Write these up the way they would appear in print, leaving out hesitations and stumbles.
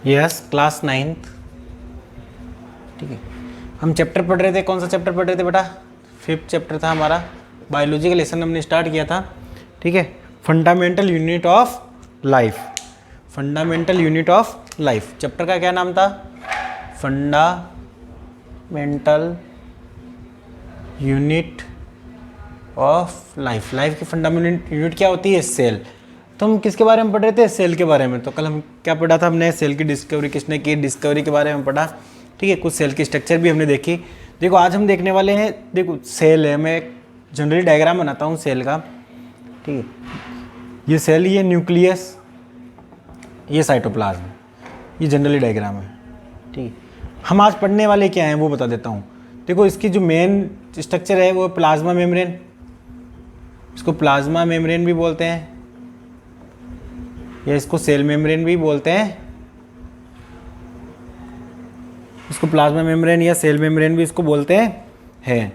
Yes, class 9th। ठीक है, हम चैप्टर पढ़ रहे थे, कौन सा चैप्टर पढ़ रहे थे बेटा? 5th चैप्टर था हमारा, बायोलॉजी का लेसन हमने स्टार्ट किया था। ठीक है, fundamental unit of life. Fundamental unit of life chapter का क्या नाम था? Fundamental unit of life. Life की फंडामेंटल यूनिट क्या होती है? सेल। तो हम किसके बारे में पढ़ रहे थे? सेल के बारे में। तो कल हम क्या पढ़ा था हमने? सेल की डिस्कवरी किसने की? डिस्कवरी के बारे में पढ़ा। ठीक है, कुछ सेल की स्ट्रक्चर भी हमने देखी। देखो आज हम देखने वाले हैं, देखो सेल है, मैं जनरली डायग्राम बनाता हूँ सेल का। ठीक है, ये सेल, ये न्यूक्लियस, ये साइटोप्लाज्म, ये जनरली डायग्राम है। ठीक है, हम आज पढ़ने वाले क्या हैं वो बता देता हूँ। देखो इसकी जो मेन स्ट्रक्चर है वो प्लाज्मा मेम्ब्रेन, इसको प्लाज्मा मेम्ब्रेन भी बोलते हैं, या इसको सेल मेम्ब्रेन भी बोलते हैं। इसको प्लाज्मा मेम्ब्रेन या सेल मेम्ब्रेन भी इसको बोलते हैं।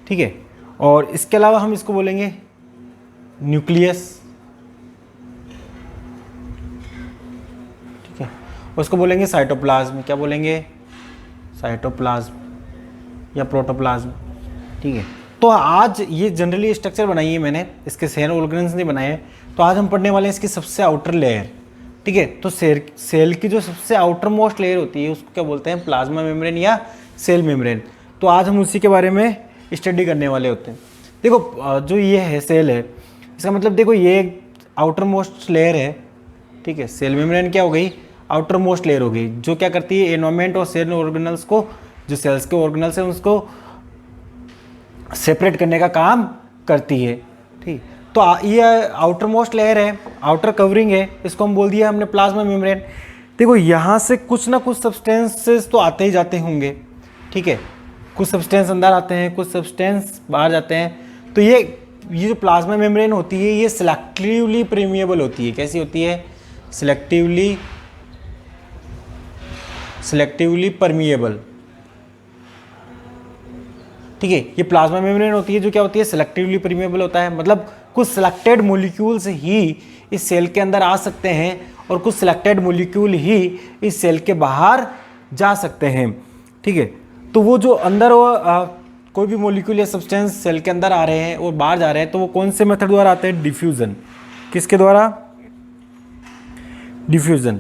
ठीक है, और इसके अलावा हम इसको बोलेंगे न्यूक्लियस। ठीक है, उसको बोलेंगे साइटोप्लाज्म। क्या बोलेंगे? साइटोप्लाज्म या प्रोटोप्लाज्म। ठीक है, तो आज ये जनरली स्ट्रक्चर बनाई है मैंने, इसके सेल ऑर्गेन्स नहीं बनाए हैं। तो आज हम पढ़ने वाले हैं इसकी सबसे आउटर लेयर। ठीक है, तो सेल की जो सबसे आउटर मोस्ट लेयर होती है उसको क्या बोलते हैं? प्लाज्मा मेम्ब्रेन या सेल मेम्ब्रेन। तो आज हम उसी के बारे में स्टडी करने वाले होते हैं। देखो जो ये है सेल है, इसका मतलब देखो ये आउटर मोस्ट लेयर है। ठीक है, सेल मेम्ब्रेन क्या हो गई? आउटर मोस्ट लेयर हो गई, जो क्या करती है? एनवायरनमेंट और सेल ऑर्गेनल्स को, जो सेल्स के ऑर्गेनल्स हैं उसको सेपरेट करने का काम करती है। ठीक, तो ये आउटर मोस्ट लेयर है, आउटर कवरिंग है, इसको हम बोल दिया हमने प्लाज्मा मेम्ब्रेन। देखो यहाँ से कुछ ना कुछ सब्सटेंसेस तो आते ही जाते होंगे। ठीक है, कुछ सब्सटेंस अंदर आते हैं, कुछ सब्सटेंस बाहर जाते हैं। तो ये जो प्लाज्मा मेम्ब्रेन होती है ये सिलेक्टिवली परमिएबल होती है। कैसी होती है? Selectively permeable. ठीक है, ये प्लाज्मा मेम्ब्रेन होती है जो क्या होती है? सिलेक्टिवली परमिएबल होता है। मतलब कुछ सिलेक्टेड मॉलिक्यूल्स ही इस सेल के अंदर आ सकते हैं और कुछ सिलेक्टेड मॉलिक्यूल ही इस सेल के बाहर जा सकते हैं। ठीक है, तो वो जो अंदर कोई भी मॉलिक्यूल या सब्सटेंस सेल के अंदर आ रहे हैं और बाहर जा रहे हैं, तो वो कौन से मेथड द्वारा आते हैं? डिफ्यूजन। किसके द्वारा? डिफ्यूजन।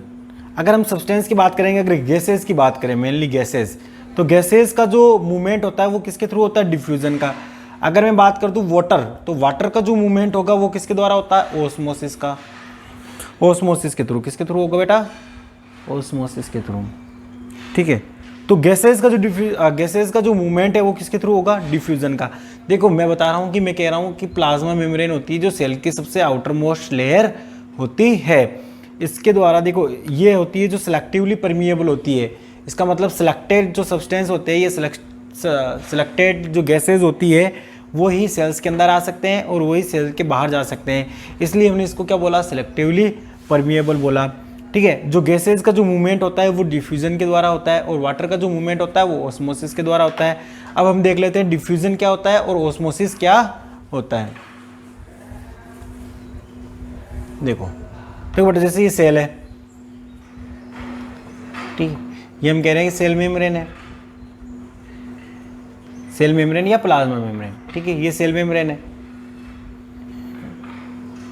अगर हम सब्सटेंस की बात करेंगे, अगर गैसेस की बात करें, मेनली गैसेस, तो गैसेस का जो मूवमेंट होता है वो किसके थ्रू होता है? डिफ्यूजन का। अगर मैं बात कर दूं वाटर, तो वाटर का जो मूवमेंट होगा वो किसके द्वारा होता है? ओस्मोसिस का। ओस्मोसिस के थ्रू। किसके थ्रू होगा बेटा? ओस्मोसिस के थ्रू। ठीक है, तो गैसेस का जो मूवमेंट है वो किसके थ्रू होगा? डिफ्यूजन का। देखो मैं बता रहा हूँ कि मैं कह रहा हूँ कि प्लाज्मा मेम्ब्रेन होती है जो सेल की सबसे आउटर मोस्ट लेयर होती है, इसके द्वारा देखो ये होती है जो सिलेक्टिवली परमिएबल होती है। इसका मतलब सिलेक्टेड जो सब्सटेंस होते हैं, ये सिलेक्टेड जो गैसेज होती है वो ही सेल्स के अंदर आ सकते हैं और वही सेल के बाहर जा सकते हैं, इसलिए हमने इसको क्या बोला? सिलेक्टिवली परमिएबल बोला। ठीक है, जो गैसेज का जो मूवमेंट होता है वो डिफ्यूजन के द्वारा होता है और वाटर का जो मूवमेंट होता है वो ऑस्मोसिस के द्वारा होता है। अब हम देख लेते हैं डिफ्यूजन क्या होता है और ऑस्मोसिस क्या होता है। देखो बेटा, जैसे ये सेल है, ठीक, ये हम कह रहे हैं कि सेल मेम्ब्रेन है, सेल मेम्ब्रेन या प्लाज्मा मेम्ब्रेन। ठीक है, ये सेल मेम्ब्रेन है।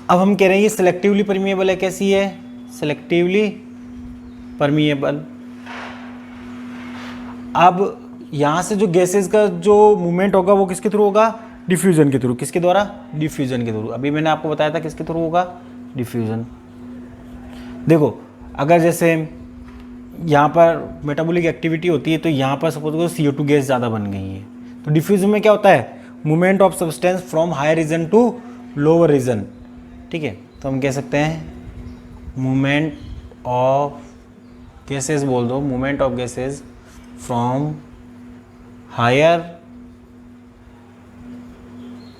अब हम कह रहे हैं ये सिलेक्टिवली परमिएबल है। कैसी है? Selectively permeable. अब यहां से जो गैसेस का जो मूवमेंट होगा वो किसके थ्रू होगा? डिफ्यूजन के थ्रू। किसके द्वारा? डिफ्यूजन के थ्रू। अभी मैंने आपको बताया था किसके थ्रू होगा? डिफ्यूजन। देखो अगर जैसे यहाँ पर मेटाबॉलिक एक्टिविटी होती है तो यहाँ पर सपोज करो CO2 गैस ज़्यादा बन गई है, तो डिफ्यूजन में क्या होता है? Movement of substance from higher region to lower region. ठीक है, तो हम कह सकते हैं मूवमेंट ऑफ गैसेस, बोल दो movement of gases from higher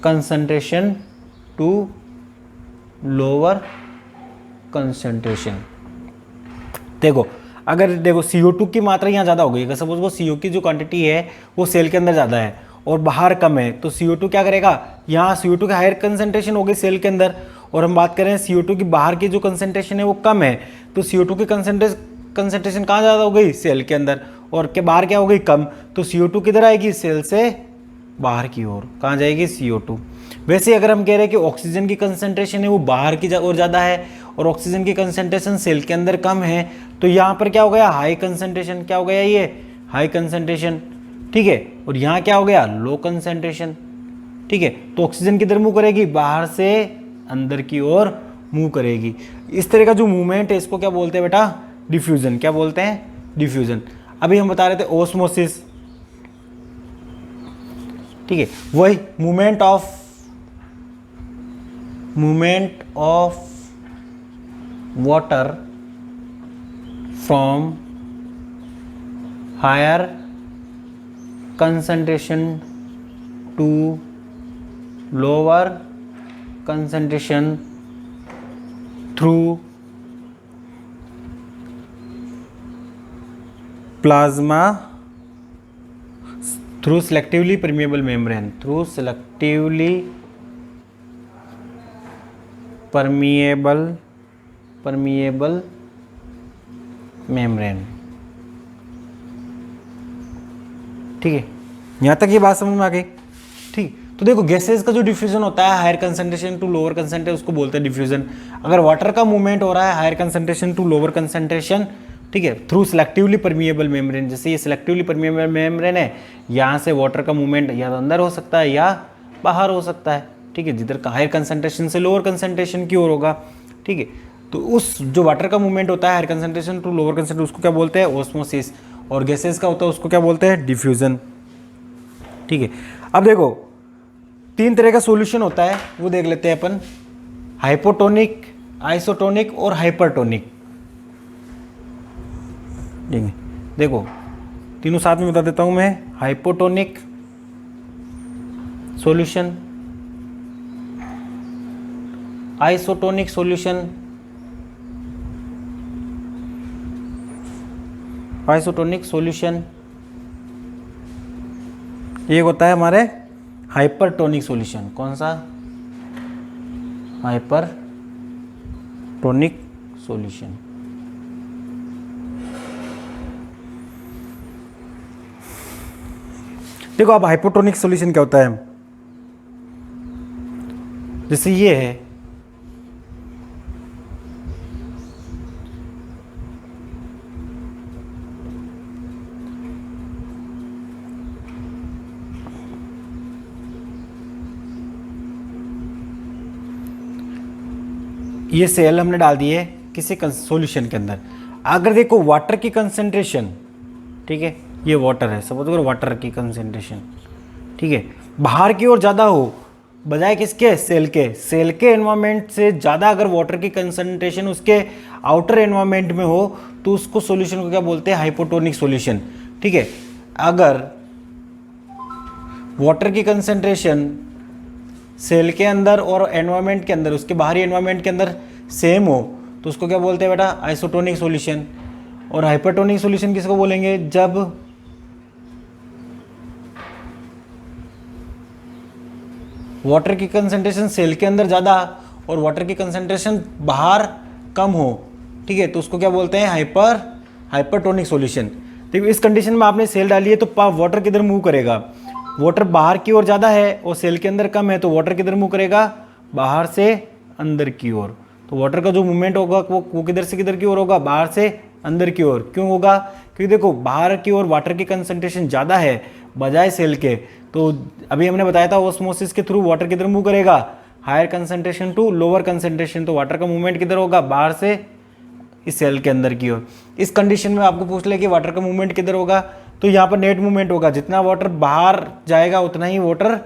concentration to lower concentration. देखो अगर देखो CO2 की मात्रा यहाँ ज़्यादा हो गई, अगर सपोज वो CO की जो क्वांटिटी है वो सेल के अंदर ज़्यादा है और बाहर कम है, तो CO2 क्या करेगा? यहाँ CO2 की हायर कंसंट्रेशन हो गई सेल के अंदर, और हम बात करें CO2 की बाहर की जो कंसंट्रेशन है वो कम है, तो CO2 की कंसंट्रेशन कहाँ ज़्यादा हो गई, सेल के अंदर, और के बाहर क्या हो गई, कम। तो CO2 किधर आएगी, सेल से बाहर की ओर, कहाँ जाएगी, CO2। वैसे अगर हम कह रहे हैं कि ऑक्सीजन की कंसंट्रेशन है वो बाहर की ओर ज़्यादा है और ऑक्सीजन की कंसंट्रेशन सेल के अंदर कम है, तो यहाँ पर क्या हो गया, हाई कंसंट्रेशन, क्या हो गया, ये हाई कंसंट्रेशन, ठीक है। और यहाँ क्या हो गया, लो कंसंट्रेशन, ठीक है। तो ऑक्सीजन किधर मूव करेगी, बाहर से अंदर की ओर मूव करेगी। इस तरह का जो मूवमेंट है इसको क्या बोलते हैं बेटा, डिफ्यूजन। क्या बोलते हैं, डिफ्यूजन। अभी हम बता रहे थे ओस्मोसिस, ठीक है। वही movement of water from higher concentration to lower concentration through plasma, through selectively permeable membrane, through selectively permeable membrane, ठीक है। यहाँ तक ये बात समझ में आ गई, ठीक। तो देखो गैसेस का जो डिफ्यूजन होता है higher concentration to lower concentration, उसको बोलते हैं डिफ्यूजन। अगर वाटर का मूवमेंट हो रहा है higher concentration to lower concentration, ठीक है, थ्रू सेलेक्टिवली परमिएबल मेम्ब्रेन, जैसे ये सेलेक्टिवली परमिएबल मेम्ब्रेन है, यहाँ से वाटर का मूवमेंट या तो अंदर हो सकता है या बाहर हो सकता है, ठीक है, जिधर हायर कंसंट्रेशन से लोअर कंसंट्रेशन की ओर होगा, ठीक है। तो उस जो वाटर का मूवमेंट होता है higher concentration to lower concentration, उसको क्या बोलते हैं, ऑस्मोसिस। और गैसेस का होता है उसको क्या बोलते हैं, डिफ्यूजन, ठीक है। अब देखो 3 तरह का सॉल्यूशन होता है, वो देख लेते हैं अपन, हाइपोटोनिक, आइसोटोनिक और हाइपरटोनिक, ठीक है। देखो तीनों साथ में बता देता हूं मैं, hypotonic solution, isotonic solution, isotonic solution, एक होता है हमारे हाइपरटोनिक सॉल्यूशन। कौन सा, हाइपरटोनिक सॉल्यूशन। देखो अब हाइपोटोनिक सॉल्यूशन क्या होता है, जैसे ये है, ये सेल हमने डाल दिए किसी सॉल्यूशन के अंदर। अगर देखो वाटर की कंसंट्रेशन, ठीक है, ये वाटर है, सपोज करो वाटर की कंसंट्रेशन, ठीक है, बाहर की ओर ज़्यादा हो बजाय किसके, सेल के, सेल के एनवायरनमेंट से ज़्यादा अगर वाटर की कंसंट्रेशन उसके आउटर एनवायरनमेंट में हो तो उसको सॉल्यूशन को क्या बोलते हैं, हाइपोटोनिक सॉल्यूशन, ठीक है। अगर वाटर की कंसंट्रेशन सेल के अंदर और एनवायरनमेंट के अंदर, उसके बाहरी एनवायरनमेंट के अंदर सेम हो तो उसको क्या बोलते हैं बेटा, आइसोटोनिक सॉल्यूशन। और हाइपरटोनिक सॉल्यूशन किसको बोलेंगे, जब वाटर की कंसंट्रेशन सेल के अंदर ज़्यादा और वाटर की कंसंट्रेशन बाहर कम हो, ठीक है, तो उसको क्या बोलते हैं, हाइपरटोनिक सॉल्यूशन। तो इस कंडीशन में आपने सेल डाली है तो वाटर किधर मूव करेगा, वाटर बाहर की ओर ज़्यादा है और सेल के अंदर कम है तो वाटर किधर मूव करेगा, बाहर से अंदर की ओर। तो वाटर का जो मूवमेंट होगा वो किधर से किधर की ओर होगा, बाहर से अंदर की ओर। क्यों होगा, क्योंकि देखो बाहर की ओर वाटर की कंसंट्रेशन ज़्यादा है बजाय सेल के, तो अभी हमने बताया था ऑस्मोसिस के थ्रू वाटर किधर मूव करेगा, higher concentration to lower concentration, तो वाटर का मूवमेंट किधर होगा, बाहर से इस सेल के अंदर की ओर। इस कंडीशन में आपको पूछ ले कि वाटर का मूवमेंट किधर होगा, तो यहाँ पर नेट मूवमेंट होगा, जितना वाटर बाहर जाएगा उतना ही वाटर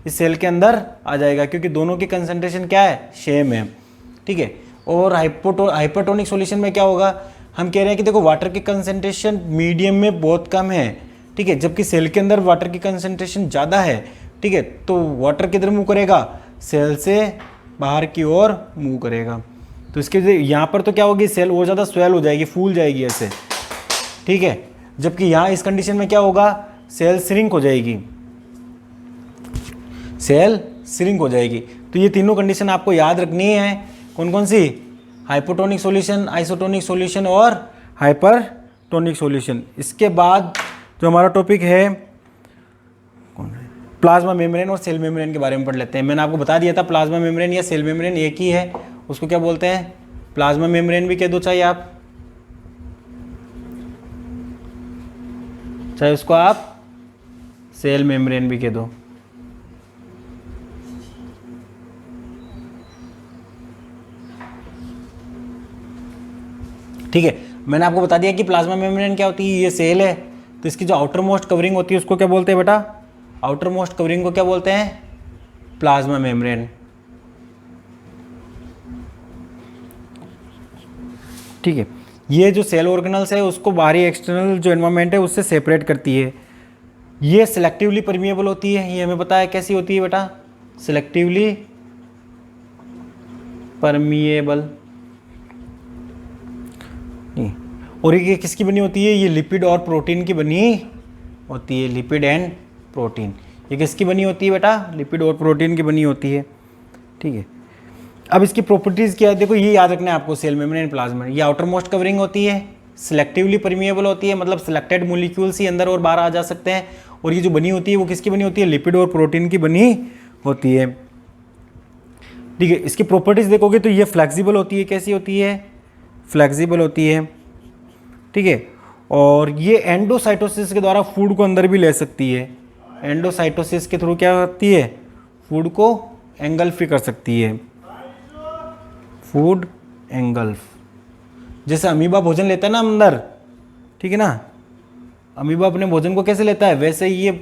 इस सेल के अंदर आ जाएगा, क्योंकि दोनों की कंसंट्रेशन क्या है, सेम है, ठीक है। और हाइपरटोनिक सॉल्यूशन में क्या होगा, हम कह रहे हैं कि देखो वाटर की कंसंट्रेशन मीडियम में बहुत कम है, ठीक है, जबकि सेल के अंदर वाटर की कंसंट्रेशन ज़्यादा है, ठीक है, तो वाटर किधर मूव करेगा, सेल से बाहर की ओर मूव करेगा। तो इसके यहाँ पर तो क्या होगी, सेल और ज़्यादा स्वेल हो जाएगी, फूल जाएगी ऐसे, ठीक है, जबकि यहाँ इस कंडीशन में क्या होगा, सेल श्रिंक हो जाएगी, सेल श्रिंक हो जाएगी। तो ये तीनों कंडीशन आपको याद रखनी है, कौन कौन सी, हाइपोटोनिक सॉल्यूशन, आइसोटोनिक सॉल्यूशन और हाइपरटोनिक सॉल्यूशन। इसके बाद जो हमारा टॉपिक है प्लाज्मा मेम्ब्रेन और सेल मेम्ब्रेन के बारे में पढ़ लेते हैं। मैंने आपको बता दिया था प्लाज्मा मेम्ब्रेन या सेल मेम्ब्रेन एक ही है, उसको क्या बोलते हैं, प्लाज्मा मेम्ब्रेन भी कह दो चाहे उसको आप सेल मेम्ब्रेन भी कह दो। ठीक है, मैंने आपको बता दिया कि प्लाज्मा मेम्ब्रेन क्या होती है, ये सेल है तो इसकी जो आउटर मोस्ट कवरिंग होती है उसको क्या बोलते हैं बेटा, आउटर मोस्ट कवरिंग को क्या बोलते हैं, प्लाज्मा मेम्ब्रेन। ठीक है, ये जो सेल ऑर्गेनल्स है उसको बाहरी एक्सटर्नल जो एनवायरनमेंट है उससे सेपरेट करती है। ये सिलेक्टिवली परमिएबल होती है, ये हमें पता है कैसी होती है बेटा, सिलेक्टिवली परमिएबल। और ये किसकी बनी होती है, ये लिपिड और प्रोटीन की बनी होती है, लिपिड एंड प्रोटीन। ये किसकी बनी होती है बेटा, लिपिड और प्रोटीन की बनी होती है। ठीक है, अब इसकी प्रॉपर्टीज़ क्या है, देखो ये याद रखना है आपको, सेल मेम्ब्रेन प्लाज्मा, ये आउटर मोस्ट कवरिंग होती है, सिलेक्टिवली परमिएबल होती है, मतलब सिलेक्टेड मोलिक्यूल्स ही अंदर और बाहर आ जा सकते हैं। और ये जो बनी होती है वो किसकी बनी होती है, लिपिड और प्रोटीन की बनी होती है। ठीक है, इसकी प्रॉपर्टीज़ देखोगे तो ये फ्लेक्सिबल होती है, कैसी होती है, फ्लेक्सिबल होती है। ठीक है, और ये एंडोसाइटोसिस के द्वारा फूड को अंदर भी ले सकती है, एंडोसाइटोसिस के थ्रू क्या करती है, फूड को एंगल्फ भी कर सकती है, फूड एंगल्फ। जैसे अमीबा भोजन लेता है ना अंदर, ठीक है ना, अमीबा अपने भोजन को कैसे लेता है, वैसे ही ये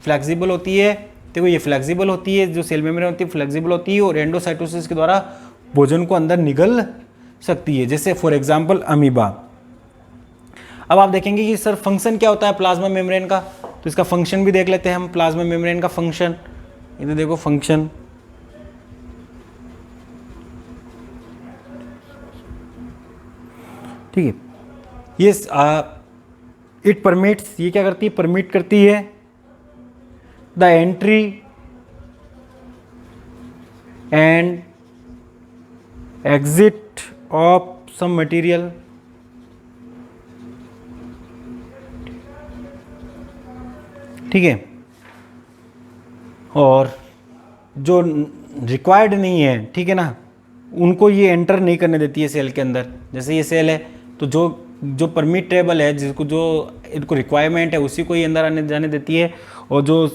फ्लेक्सिबल होती है। देखो ये फ्लेक्सिबल होती है, जो सेल मेम्ब्रेन होती है फ्लेक्सिबल होती है और एंडोसाइटोसिस के द्वारा भोजन को अंदर निगल सकती है, जैसे फॉर एग्जांपल अमीबा। अब आप देखेंगे कि सर फंक्शन क्या होता है प्लाज्मा मेम्ब्रेन का, तो इसका फंक्शन भी देख लेते हैं हम, प्लाज्मा मेम्ब्रेन का फंक्शन। इधर देखो फंक्शन, ठीक है, ये इट परमिट्स, ये क्या करती है, परमिट करती है the entry and exit of some material, ठीक है, और जो रिक्वायर्ड नहीं है, ठीक है ना, उनको ये एंटर नहीं करने देती है सेल के अंदर। जैसे ये सेल है तो जो परमिटेबल है, जिसको जो इनको रिक्वायरमेंट है उसी को ही अंदर आने जाने देती है, और जो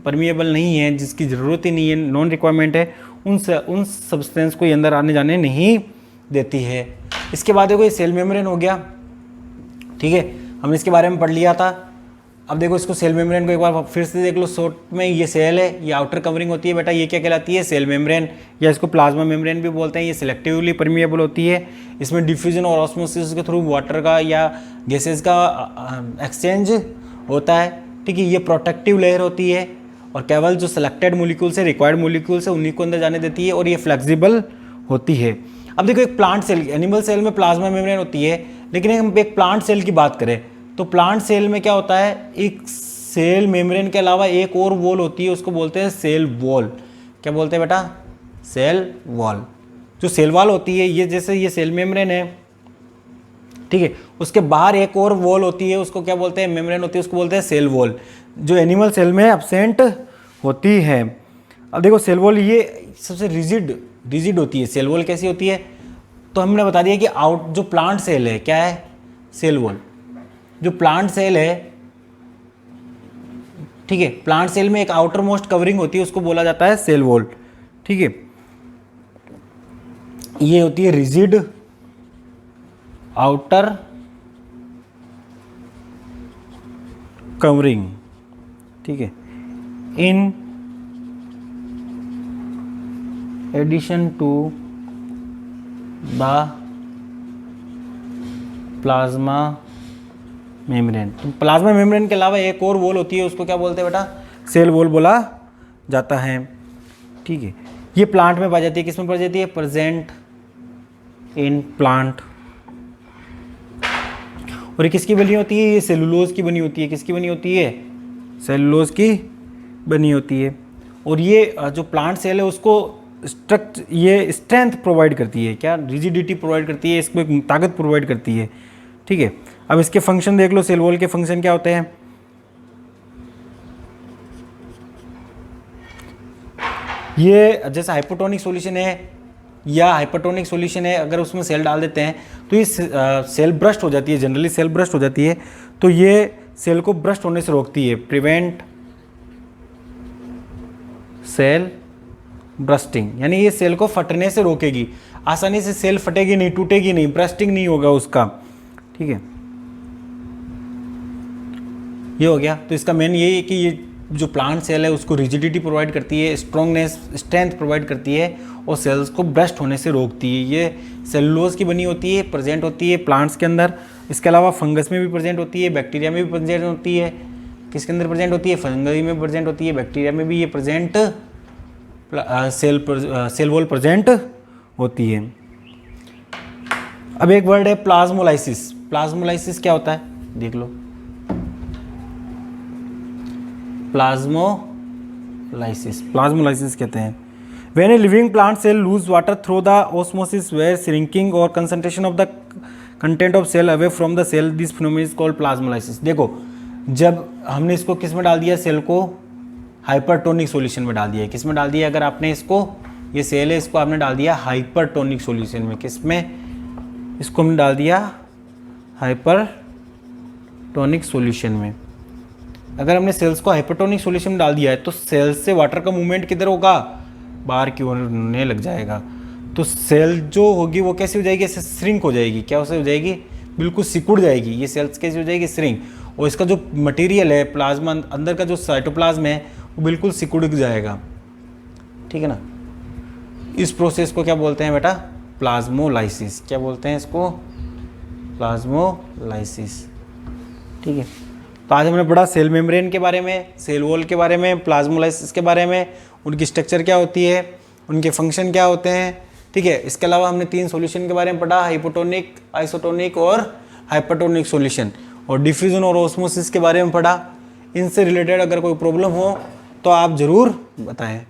परमिएबल नहीं है, जिसकी ज़रूरत ही नहीं है, नॉन रिक्वायरमेंट है, उन सब्सटेंस को ये अंदर आने जाने नहीं देती है। इसके बाद देखो ये सेल मेम्ब्रेन हो गया, ठीक है, हमने इसके बारे में पढ़ लिया था। अब देखो इसको सेल मेम्ब्रेन को एक बार फिर से देख लो शॉर्ट में, ये सेल है, ये आउटर कवरिंग होती है बेटा, ये क्या कहलाती है, सेल मेम्ब्रेन, या इसको प्लाज्मा मेम्ब्रेन भी बोलते हैं। ये सिलेक्टिवली परमिएबल होती है, इसमें डिफ्यूजन और ऑस्मोसिस के थ्रू वाटर का या गैसेस का एक्सचेंज होता है, ठीक है। ये प्रोटेक्टिव लेयर होती है और केवल जो सिलेक्टेड मोलिक्यूल्स है, रिक्वायर्ड मोलिक्यूल्स है, उन्हीं को अंदर जाने देती है, और ये फ्लेक्सिबल होती है। अब देखो एक प्लांट सेल, एनिमल सेल में प्लाज्मा मेम्ब्रेन होती है, लेकिन हम एक प्लांट सेल की बात करें तो प्लांट सेल में क्या होता है, एक सेल मेम्ब्रेन के अलावा एक और वॉल होती है, उसको बोलते हैं सेल वॉल। क्या बोलते हैं बेटा, सेल वॉल। जो सेल वॉल होती है, ये जैसे ये सेल मेम्ब्रेन है, ठीक है, उसके बाहर एक और वॉल होती है, उसको क्या बोलते हैं, मेम्ब्रेन होती है, उसको बोलते हैं सेल वॉल, जो एनिमल सेल में एब्सेंट होती है। अब देखो सेल वॉल ये सबसे रिजिड होती है। सेल वॉल कैसी होती है, तो हमने बता दिया कि जो प्लांट सेल है क्या है, सेल वॉल। जो प्लांट सेल है, ठीक है, प्लांट सेल में एक आउटर मोस्ट कवरिंग होती है, उसको बोला जाता है सेल वॉल, ठीक है। ये होती है रिजिड आउटर कवरिंग, ठीक है, in addition to the plasma membrane. तो प्लाज्मा मेम्ब्रेन के अलावा एक और वॉल होती है, उसको क्या बोलते हैं बेटा, सेल वॉल बोला जाता है, ठीक है। ये प्लांट में पाई जाती है, किसमें पाई जाती है, प्रेजेंट इन प्लांट। और ये किसकी बनी होती है, ये सेलुलोज की बनी होती है। किसकी बनी होती है, सेलुलोज की बनी होती है। और ये जो प्लांट सेल है उसको ये स्ट्रेंथ प्रोवाइड करती है, क्या, रिजिडिटी प्रोवाइड करती है, इसको एक ताकत प्रोवाइड करती है, ठीक है। अब इसके फंक्शन देख लो, सेल वॉल के फंक्शन क्या होते हैं। ये जैसे हाइपोटोनिक सॉल्यूशन है या हाइपरटोनिक सॉल्यूशन है, अगर उसमें सेल डाल देते हैं तो ये सेल ब्रस्ट हो जाती है, जनरली सेल ब्रस्ट हो जाती है। तो ये सेल को ब्रस्ट होने से रोकती है, प्रिवेंट सेल ब्रस्टिंग, यानी ये सेल को फटने से रोकेगी। आसानी से सेल फटेगी नहीं, टूटेगी नहीं, ब्रस्टिंग नहीं होगा उसका, ठीक है। ये हो गया। तो इसका मेन यही है कि ये जो प्लांट सेल है उसको रिजिडिटी प्रोवाइड करती है, स्ट्रॉन्गनेस, स्ट्रेंथ प्रोवाइड करती है और सेल्स को ब्रस्ट होने से रोकती है। ये सेलुलोज की बनी होती है, प्रेजेंट होती है प्लांट्स के अंदर। इसके अलावा फंगस में भी प्रेजेंट होती है, बैक्टीरिया में भी प्रेजेंट होती है। किसके अंदर प्रेजेंट होती है? फंगई में प्रेजेंट होती है, बैक्टीरिया में भी ये प्रेजेंट सेल वॉल प्रेजेंट होती है। अब एक वर्ड है प्लाज्मोलाइसिस। प्लाज्मोलाइसिस क्या होता है देख लो। प्लाज्मोलाइसिस कहते हैं when a living plant cell lose water through the osmosis where shrinking और concentration of the content of cell away from the cell, this phenomenon is called plasmolysis. देखो जब हमने इसको किस में डाल दिया, सेल को हाइपरटोनिक सॉल्यूशन में डाल दिया है। किस में डाल दिया? अगर आपने इसको, ये सेल है, इसको आपने डाल दिया हाइपरटोनिक सॉल्यूशन में। किस में? इसको हमने डाल दिया हाइपरटोनिक सॉल्यूशन में। अगर हमने सेल्स को हाइपरटोनिक सॉल्यूशन में डाल दिया है तो सेल्स से वाटर का मूवमेंट किधर होगा? बाहर की ओर होने लग जाएगा। तो सेल जो होगी वो कैसी हो जाएगी? ऐसे श्रिंक हो जाएगी। क्या हो जाएगी? बिल्कुल सिकुड़ जाएगी। ये सेल्स कैसी हो जाएगी? श्रिंक। और इसका जो मटेरियल है प्लाज्मा, अंदर का जो साइटोप्लाज्म है वो बिल्कुल सिकुड़ जाएगा, ठीक है ना। इस प्रोसेस को क्या बोलते हैं बेटा? प्लाज्मोलाइसिस। क्या बोलते हैं इसको? प्लाज्मोलाइसिस, ठीक है। तो आज हमने पढ़ा सेल मेम्ब्रेन के बारे में, सेल वॉल के बारे में, प्लाज्मोलाइसिस के बारे में, उनकी स्ट्रक्चर क्या होती है, उनके फंक्शन क्या होते हैं, ठीक है। इसके अलावा हमने 3 सॉल्यूशन के बारे में पढ़ा, हाइपोटोनिक, आइसोटोनिक और हाइपरटोनिक सॉल्यूशन, और डिफ्यूजन और ऑस्मोसिस के बारे में पढ़ा। इनसे रिलेटेड अगर कोई प्रॉब्लम हो तो आप ज़रूर बताएं।